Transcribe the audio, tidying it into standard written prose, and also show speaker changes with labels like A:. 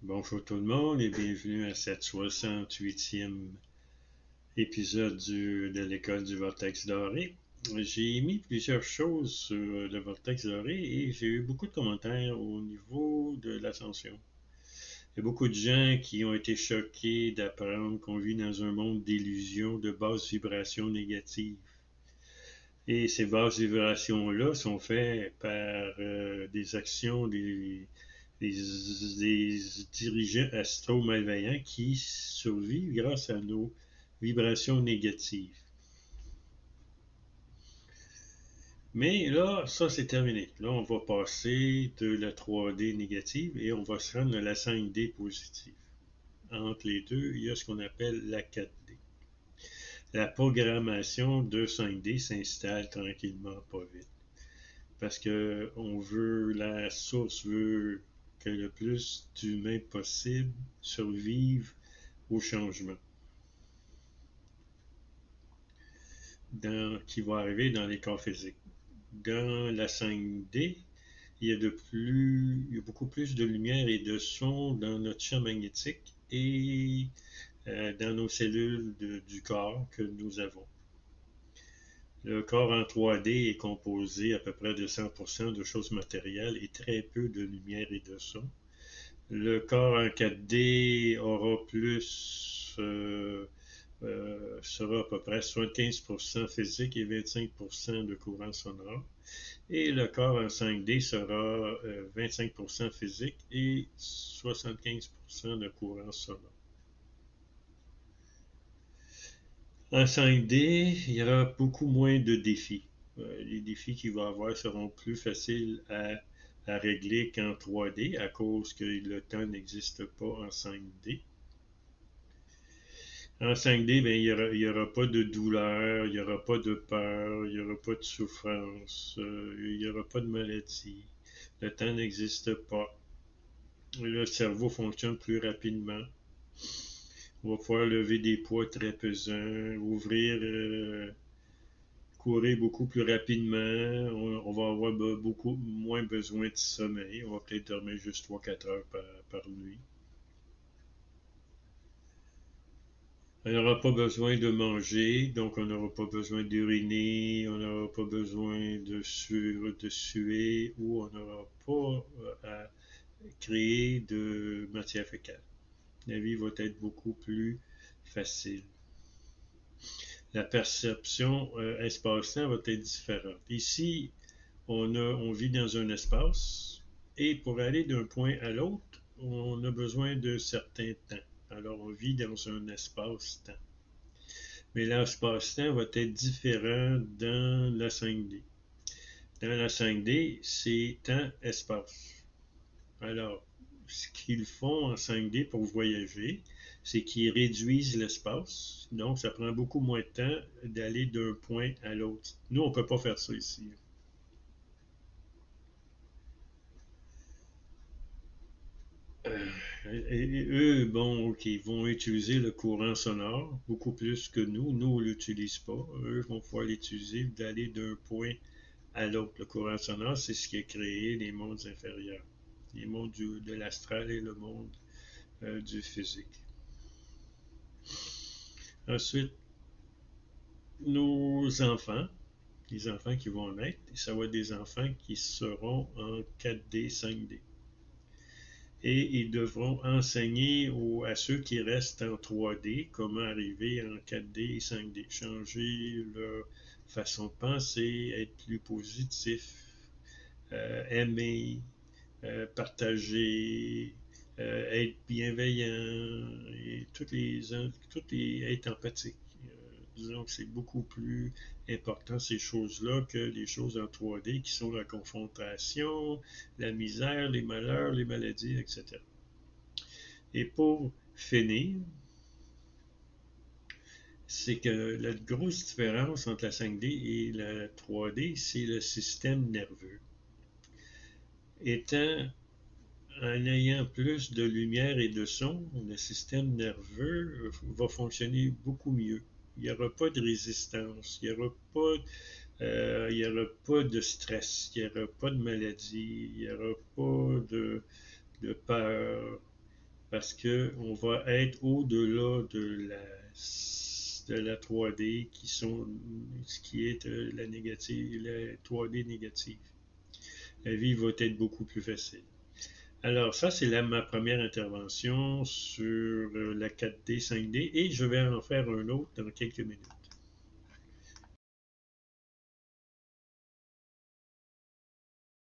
A: Bonjour tout le monde et bienvenue à cette 68e épisode de l'école du Vortex Doré. J'ai mis plusieurs choses sur le Vortex Doré et j'ai eu beaucoup de commentaires au niveau de l'ascension. Il y a beaucoup de gens qui ont été choqués d'apprendre qu'on vit dans un monde d'illusions, de basses vibrations négatives. Et ces basses vibrations-là sont faites par des actions des dirigeants astro malveillants qui survivent grâce à nos vibrations négatives. Mais là, ça c'est terminé. Là, on va passer de la 3D négative et on va se rendre à la 5D positive. Entre les deux, il y a ce qu'on appelle la 4D. La programmation de 5D s'installe tranquillement, pas vite. Parce que la source veut que le plus d'humains possible survivent au changement qui va arriver dans les corps physiques. Dans la 5D, il y a beaucoup plus de lumière et de son dans notre champ magnétique et dans nos cellules du corps que nous avons. Le corps en 3D est composé à peu près de 100% de choses matérielles et très peu de lumière et de son. Le corps en 4D aura sera à peu près 75% physique et 25% de courant sonore. Et le corps en 5D sera 25% physique et 75% de courant sonore. En 5D, il y aura beaucoup moins de défis. Les défis qu'il va y avoir seront plus faciles à régler qu'en 3D à cause que le temps n'existe pas en 5D. En 5D, ben, il y aura pas de douleur, il n'y aura pas de peur, il n'y aura pas de souffrance, il n'y aura pas de maladie. Le temps n'existe pas. Le cerveau fonctionne plus rapidement. On va pouvoir lever des poids très pesants, courir beaucoup plus rapidement. On va avoir beaucoup moins besoin de sommeil. On va peut-être dormir juste 3-4 heures par nuit. On n'aura pas besoin de manger, donc on n'aura pas besoin d'uriner, on n'aura pas besoin de suer ou on n'aura pas à créer de matière fécale. La vie va être beaucoup plus facile. La perception espace-temps va être différente. Ici, on vit dans un espace et pour aller d'un point à l'autre, on a besoin de certains temps. Alors, on vit dans un espace-temps. Mais l'espace-temps va être différent dans la 5D. Dans la 5D, c'est temps-espace. Alors, ce qu'ils font en 5D pour voyager, c'est qu'ils réduisent l'espace. Donc, ça prend beaucoup moins de temps d'aller d'un point à l'autre. Nous, on ne peut pas faire ça ici. Euh, et eux, bon, OK, vont utiliser le courant sonore beaucoup plus que nous. Nous, on ne l'utilise pas. Eux vont pouvoir l'utiliser d'aller d'un point à l'autre. Le courant sonore, c'est ce qui a créé les mondes inférieurs. Les mondes de l'astral et le monde du physique. Ensuite, nos enfants, les enfants qui vont naître, ça va être des enfants qui seront en 4D, 5D. Et ils devront enseigner à ceux qui restent en 3D comment arriver en 4D et 5D, changer leur façon de penser, être plus positif, aimer, partager, être bienveillant et être empathique. Disons que c'est beaucoup plus important ces choses-là que les choses en 3D qui sont la confrontation, la misère, les malheurs, les maladies, etc. Et pour finir, c'est que la grosse différence entre la 5D et la 3D, c'est le système nerveux. Étant En ayant plus de lumière et de son, le système nerveux va fonctionner beaucoup mieux. Il n'y aura pas de résistance, il y aura pas de stress, il n'y aura pas de maladie, il n'y aura pas de peur. parce qu'on va être au-delà de la 3D ce qui est la 3D négative. La vie va être beaucoup plus facile. Alors ça, c'est ma première intervention sur la 4D, 5D et je vais en faire un autre dans quelques minutes.